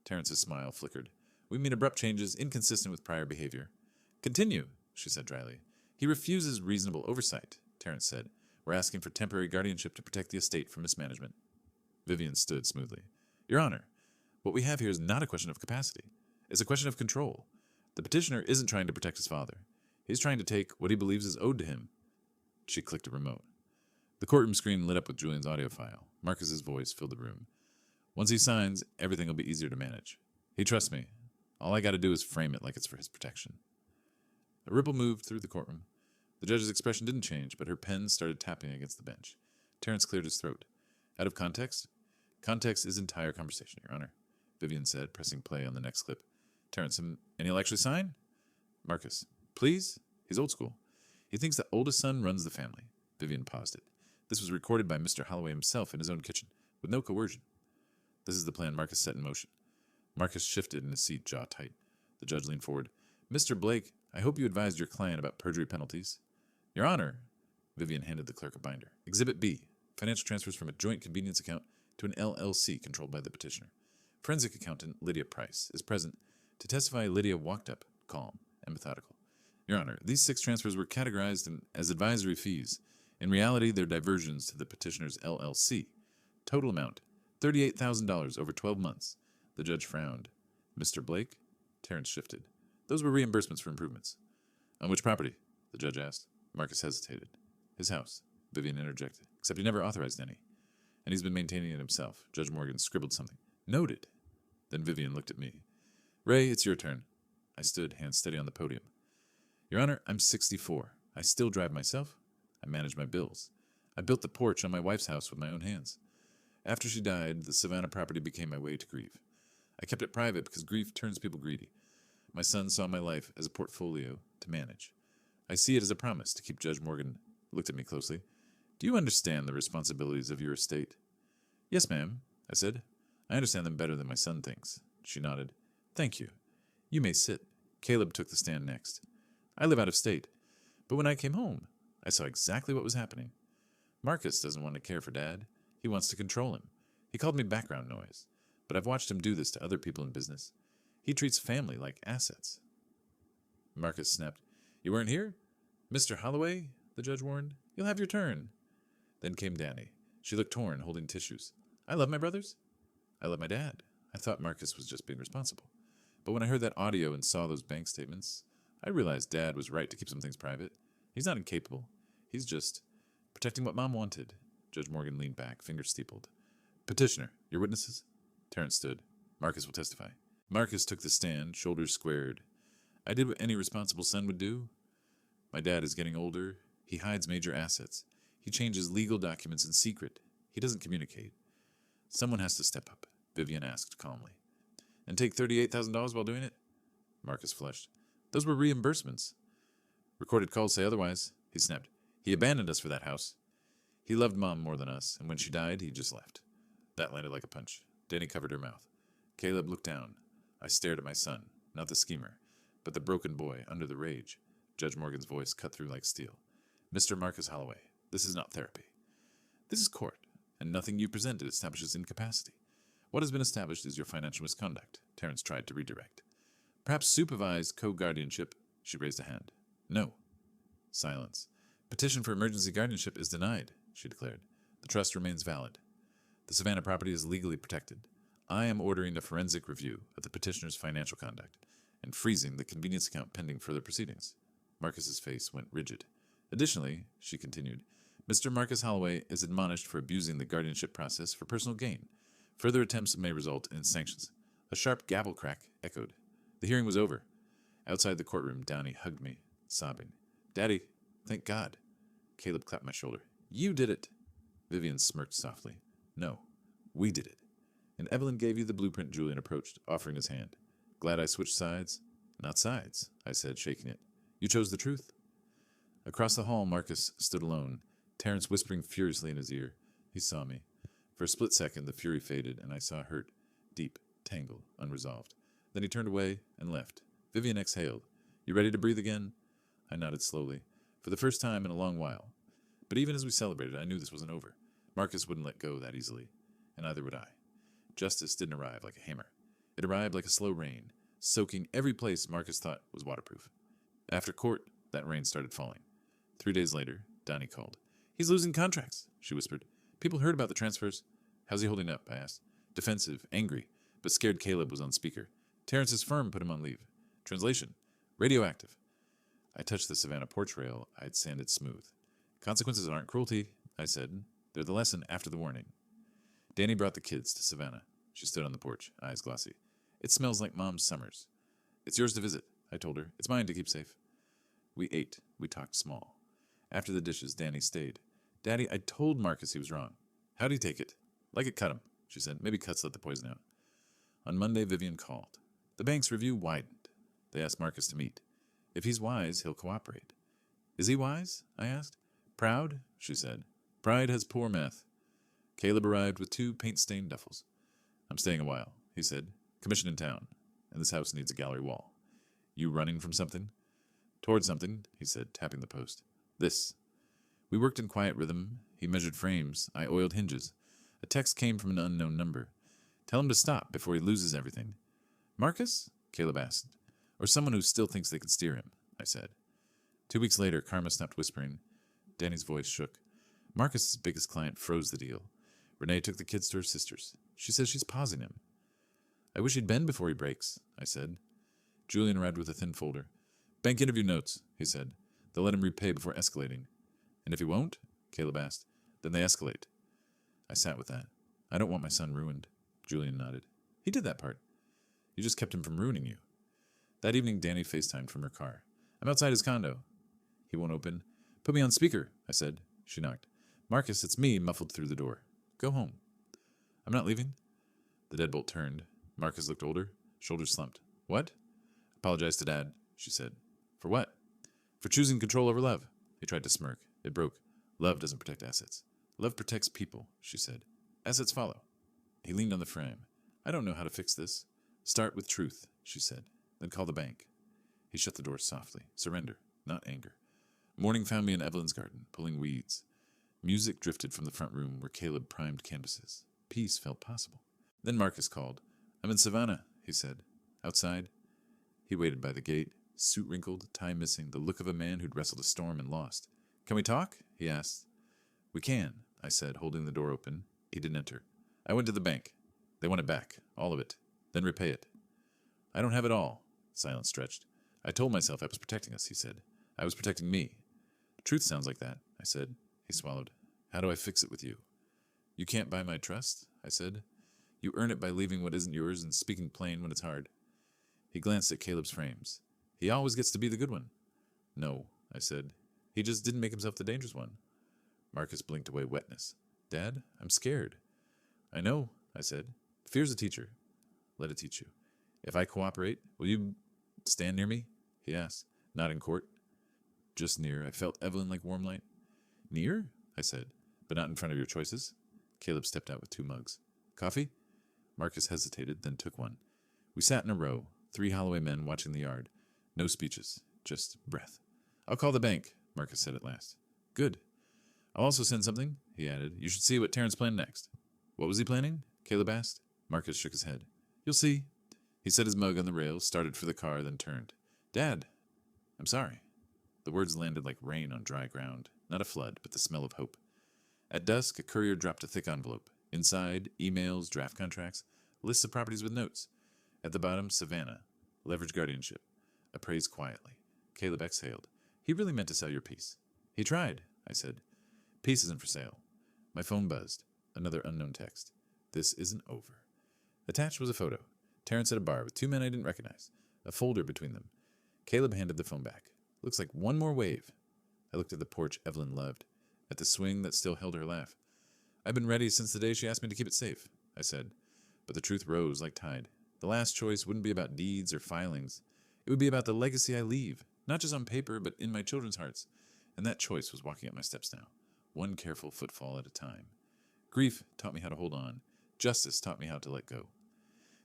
Terrence's smile flickered. We mean abrupt changes inconsistent with prior behavior. Continue, she said dryly. He refuses reasonable oversight, Terrence said. We're asking for temporary guardianship to protect the estate from mismanagement. Vivian stood smoothly. Your Honor, what we have here is not a question of capacity. It's a question of control. The petitioner isn't trying to protect his father. He's trying to take what he believes is owed to him. She clicked a remote. The courtroom screen lit up with Julian's audio file. Marcus's voice filled the room. Once he signs, everything will be easier to manage. He trusts me. All I got to do is frame it like it's for his protection. A ripple moved through the courtroom. The judge's expression didn't change, but her pen started tapping against the bench. Terrence cleared his throat. Out of context? Context is entire conversation, Your Honor, Vivian said, pressing play on the next clip. Terrence, and he'll actually sign? Marcus, please? He's old school. He thinks the oldest son runs the family. Vivian paused it. This was recorded by Mr. Holloway himself in his own kitchen, with no coercion. This is the plan Marcus set in motion. Marcus shifted in his seat, jaw tight. The judge leaned forward. Mr. Blake, I hope you advised your client about perjury penalties. Your Honor, Vivian handed the clerk a binder. Exhibit B, financial transfers from a joint convenience account to an LLC controlled by the petitioner. Forensic accountant Lydia Price is present to testify. Lydia walked up, calm and methodical. Your Honor, these 6 transfers were categorized as advisory fees. In reality, they're diversions to the petitioner's LLC. Total amount, $38,000 over 12 months. The judge frowned. Mr. Blake? Terrence shifted. Those were reimbursements for improvements. On which property? The judge asked. Marcus hesitated. His house, Vivian interjected, except he never authorized any. And he's been maintaining it himself. Judge Morgan scribbled something. Noted. Then Vivian looked at me. Ray, it's your turn. I stood, hands steady on the podium. Your Honor, I'm 64. I still drive myself. I manage my bills. I built the porch on my wife's house with my own hands. After she died, the Savannah property became my way to grief. I kept it private because grief turns people greedy. My son saw my life as a portfolio to manage. I see it as a promise to keep. Judge Morgan looked at me closely. Do you understand the responsibilities of your estate? Yes, ma'am, I said. I understand them better than my son thinks. She nodded. Thank you. You may sit. Caleb took the stand next. I live out of state, but when I came home, I saw exactly what was happening. Marcus doesn't want to care for Dad. He wants to control him. He called me background noise, but I've watched him do this to other people in business. He treats family like assets. Marcus snapped. You weren't here? Mr. Holloway, the judge warned. You'll have your turn. Then came Danny. She looked torn, holding tissues. I love my brothers. I love my dad. I thought Marcus was just being responsible. But when I heard that audio and saw those bank statements, I realized Dad was right to keep some things private. He's not incapable. He's just protecting what Mom wanted. Judge Morgan leaned back, fingers steepled. Petitioner, your witnesses? Terrence stood. Marcus will testify. Marcus took the stand, shoulders squared. I did what any responsible son would do. My dad is getting older. He hides major assets. He changes legal documents in secret. He doesn't communicate. Someone has to step up, Vivian asked calmly. And take $38,000 while doing it? Marcus flushed. Those were reimbursements. Recorded calls say otherwise, he snapped. He abandoned us for that house. He loved Mom more than us, and when she died, he just left. That landed like a punch. Danny covered her mouth. Caleb looked down. I stared at my son, not the schemer, but the broken boy under the rage. Judge Morgan's voice cut through like steel. Mr. Marcus Holloway, this is not therapy. This is court, and nothing you presented establishes incapacity. What has been established is your financial misconduct. Terrence tried to redirect. Perhaps supervised co-guardianship. She raised a hand. No. Silence. Petition for emergency guardianship is denied, she declared. The trust remains valid. The Savannah property is legally protected. I am ordering a forensic review of the petitioner's financial conduct and freezing the convenience account pending further proceedings. Marcus's face went rigid. Additionally, she continued, Mr. Marcus Holloway is admonished for abusing the guardianship process for personal gain. Further attempts may result in sanctions. A sharp gavel crack echoed. The hearing was over. Outside the courtroom, Downey hugged me, sobbing. Daddy, thank God. Caleb clapped my shoulder. You did it. Vivian smirked softly. No, we did it. And Evelyn gave you the blueprint. Julian approached, offering his hand. Glad I switched sides? Not sides, I said, shaking it. You chose the truth. Across the hall, Marcus stood alone, Terrence whispering furiously in his ear. He saw me. For a split second, the fury faded, and I saw hurt, deep, tangled, unresolved. Then he turned away and left. Vivian exhaled. You ready to breathe again? I nodded slowly, for the first time in a long while. But even as we celebrated, I knew this wasn't over. Marcus wouldn't let go that easily, and neither would I. Justice didn't arrive like a hammer. It arrived like a slow rain, soaking every place Marcus thought was waterproof. After court, that rain started falling. 3 days later, Donnie called. He's losing contracts, she whispered. People heard about the transfers. How's he holding up? I asked. Defensive, angry, but scared Caleb was on speaker. Terrence's firm put him on leave. Translation: radioactive. I touched the Savannah porch rail I'd sanded smooth. Consequences aren't cruelty, I said. They're the lesson after the warning. Danny brought the kids to Savannah. She stood on the porch, eyes glossy. It smells like Mom's summers. It's yours to visit, I told her. It's mine to keep safe. We ate. We talked small. After the dishes, Danny stayed. Daddy, I told Marcus he was wrong. How'd he take it? Like it cut him, she said. Maybe cuts let the poison out. On Monday, Vivian called. The bank's review widened. They asked Marcus to meet. If he's wise, he'll cooperate. Is he wise? I asked. Proud? She said. Pride has poor meth. Caleb arrived with 2 paint-stained duffels. I'm staying a while, he said. Commission in town, and this house needs a gallery wall. You running from something? Toward something, he said, tapping the post. This. We worked in quiet rhythm. He measured frames. I oiled hinges. A text came from an unknown number. Tell him to stop before he loses everything. Marcus? Caleb asked. Or someone who still thinks they can steer him, I said. 2 weeks later, Karma stopped whispering. Danny's voice shook. Marcus's biggest client froze the deal. Renee took the kids to her sister's. She says she's pausing him. I wish he'd bend before he breaks, I said. Julian arrived with a thin folder. Bank interview notes, he said. They'll let him repay before escalating. And if he won't? Caleb asked. Then they escalate. I sat with that. I don't want my son ruined. Julian nodded. He did that part. You just kept him from ruining you. That evening, Danny FaceTimed from her car. I'm outside his condo. He won't open. Put me on speaker, I said. She knocked. Marcus, it's me, muffled through the door. Go home. I'm not leaving. The deadbolt turned. Marcus looked older, shoulders slumped. What? Apologize to Dad, she said. For what? For choosing control over love. He tried to smirk. It broke. Love doesn't protect assets. Love protects people, she said. Assets follow. He leaned on the frame. I don't know how to fix this. Start with truth, she said. Then call the bank. He shut the door softly. Surrender, not anger. Morning found me in Evelyn's garden, pulling weeds. Music drifted from the front room where Caleb primed canvases. Peace felt possible. Then Marcus called. I'm in Savannah, he said. Outside. He waited by the gate, suit wrinkled, tie missing, the look of a man who'd wrestled a storm and lost. Can we talk? He asked. We can, I said, holding the door open. He didn't enter. I went to the bank. They want it back, all of it. Then repay it. I don't have it all. Silence stretched. I told myself I was protecting us, he said. I was protecting me. Truth sounds like that, I said. He swallowed. How do I fix it with you? You can't buy my trust, I said. You earn it by leaving what isn't yours and speaking plain when it's hard. He glanced at Caleb's frames. He always gets to be the good one. No, I said. He just didn't make himself the dangerous one. Marcus blinked away wetness. Dad, I'm scared. I know, I said. Fear's a teacher. Let it teach you. If I cooperate, will you stand near me? He asked. Not in court. Just near. I felt Evelyn like warm light. Near? I said. But not in front of your choices. Caleb stepped out with 2 mugs. Coffee? Marcus hesitated, then took one. We sat in a row, 3 Holloway men watching the yard. No speeches, just breath. I'll call the bank, Marcus said at last. Good. I'll also send something, he added. You should see what Terrence planned next. What was he planning? Caleb asked. Marcus shook his head. You'll see. He set his mug on the rail, started for the car, then turned. Dad, I'm sorry. The words landed like rain on dry ground. Not a flood, but the smell of hope. At dusk, a courier dropped a thick envelope. Inside, emails, draft contracts, lists of properties with notes. At the bottom, Savannah, leverage guardianship. Appraised quietly. Caleb exhaled. He really meant to sell your piece. He tried, I said. Piece isn't for sale. My phone buzzed. Another unknown text. This isn't over. Attached was a photo. Terrence at a bar with 2 men I didn't recognize. A folder between them. Caleb handed the phone back. Looks like one more wave. I looked at the porch Evelyn loved. At the swing that still held her laugh. I've been ready since the day she asked me to keep it safe, I said. But the truth rose like tide. The last choice wouldn't be about deeds or filings. It would be about the legacy I leave, not just on paper, but in my children's hearts. And that choice was walking up my steps now, one careful footfall at a time. Grief taught me how to hold on. Justice taught me how to let go.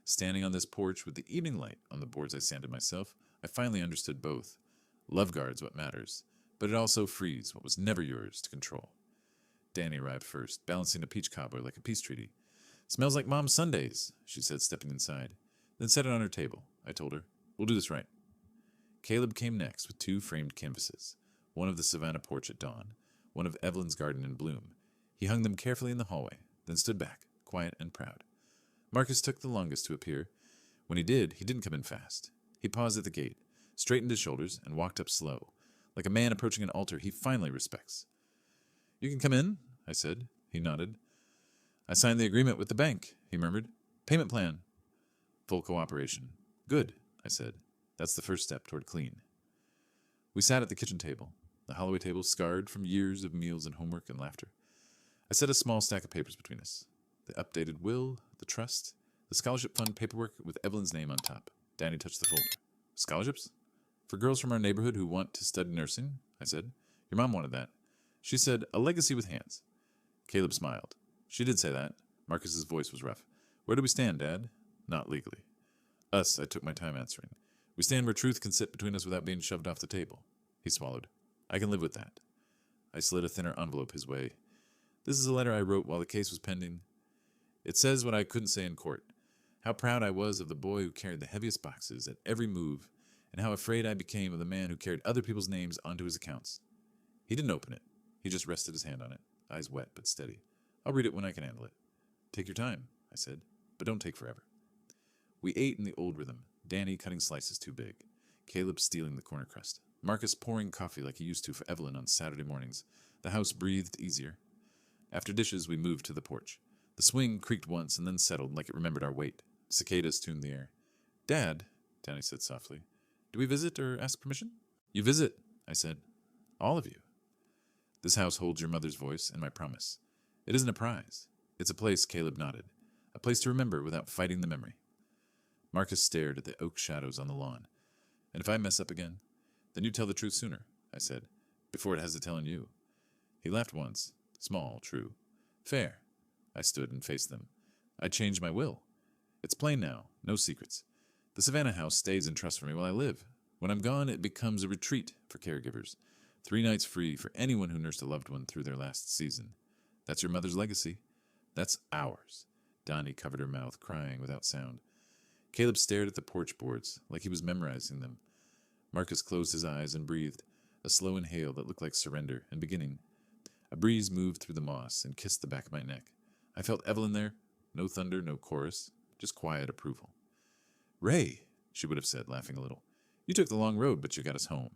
Standing on this porch with the evening light on the boards I sanded myself, I finally understood both. Love guards what matters, but it also frees what was never yours to control. Danny arrived first, balancing a peach cobbler like a peace treaty. Smells like Mom's Sundays, she said, stepping inside. Then set it on her table, I told her. We'll do this right. Caleb came next with 2 framed canvases, one of the Savannah porch at dawn, one of Evelyn's garden in bloom. He hung them carefully in the hallway, then stood back, quiet and proud. Marcus took the longest to appear. When he didn't come in fast. He paused at the gate, straightened his shoulders, and walked up slow, like a man approaching an altar he finally respects. "You can come in," I said. He nodded. "I signed the agreement with the bank," he murmured. "Payment plan." "Full cooperation." "Good," I said. "That's the first step toward clean." We sat at the kitchen table, the Holloway table scarred from years of meals and homework and laughter. I set a small stack of papers between us. The updated will, the trust, the scholarship fund paperwork with Evelyn's name on top. Danny touched the folder. "Scholarships? For girls from our neighborhood who want to study nursing," I said. "Your mom wanted that. She said, a legacy with hands." Caleb smiled. "She did say that." Marcus's voice was rough. "Where do we stand, Dad?" "Not legally." "Us," I took my time answering. "We stand where truth can sit between us without being shoved off the table." He swallowed. "I can live with that." I slid a thinner envelope his way. "This is a letter I wrote while the case was pending. It says what I couldn't say in court. How proud I was of the boy who carried the heaviest boxes at every move, and how afraid I became of the man who carried other people's names onto his accounts." He didn't open it. He just rested his hand on it, eyes wet but steady. "I'll read it when I can handle it." "Take your time," I said, "but don't take forever." We ate in the old rhythm, Danny cutting slices too big, Caleb stealing the corner crust, Marcus pouring coffee like he used to for Evelyn on Saturday mornings. The house breathed easier. After dishes, we moved to the porch. The swing creaked once and then settled like it remembered our weight. Cicadas tuned the air. "Dad," Danny said softly, "do we visit or ask permission?" "You visit," I said. "All of you." "This house holds your mother's voice and my promise. It isn't a prize. It's a place," Caleb nodded. "A place to remember without fighting the memory." Marcus stared at the oak shadows on the lawn. "And if I mess up again, then you tell the truth sooner," I said, "before it has to tell on you." He laughed once. Small, true. "Fair." I stood and faced them. "I changed my will. It's plain now, no secrets. The Savannah house stays in trust for me while I live. When I'm gone, it becomes a retreat for caregivers. 3 nights free for anyone who nursed a loved one through their last season. That's your mother's legacy. That's ours." Donnie covered her mouth, crying without sound. Caleb stared at the porch boards, like he was memorizing them. Marcus closed his eyes and breathed, a slow inhale that looked like surrender and beginning. A breeze moved through the moss and kissed the back of my neck. I felt Evelyn there. No thunder, no chorus, just quiet approval. "Ray," she would have said, laughing a little. "You took the long road, but you got us home."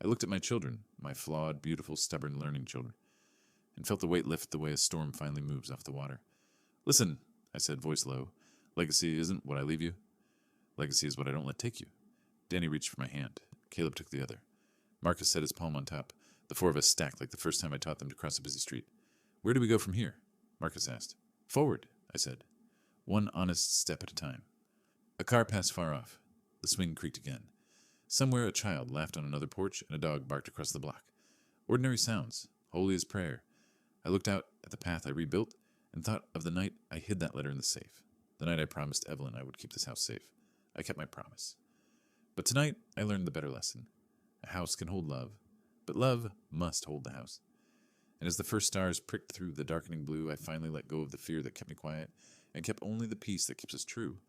I looked at my children, my flawed, beautiful, stubborn learning children, and felt the weight lift the way a storm finally moves off the water. "Listen," I said, voice low. "Legacy isn't what I leave you. Legacy is what I don't let take you." Danny reached for my hand. Caleb took the other. Marcus set his palm on top. The 4 of us stacked like the first time I taught them to cross a busy street. "Where do we go from here?" Marcus asked. "Forward," I said. "One honest step at a time." A car passed far off. The swing creaked again. Somewhere a child laughed on another porch and a dog barked across the block. Ordinary sounds, holy as prayer. I looked out at the path I rebuilt and thought of the night I hid that letter in the safe. The night I promised Evelyn I would keep this house safe. I kept my promise. But tonight I learned the better lesson. A house can hold love, but love must hold the house. And as the first stars pricked through the darkening blue, I finally let go of the fear that kept me quiet and kept only the peace that keeps us true.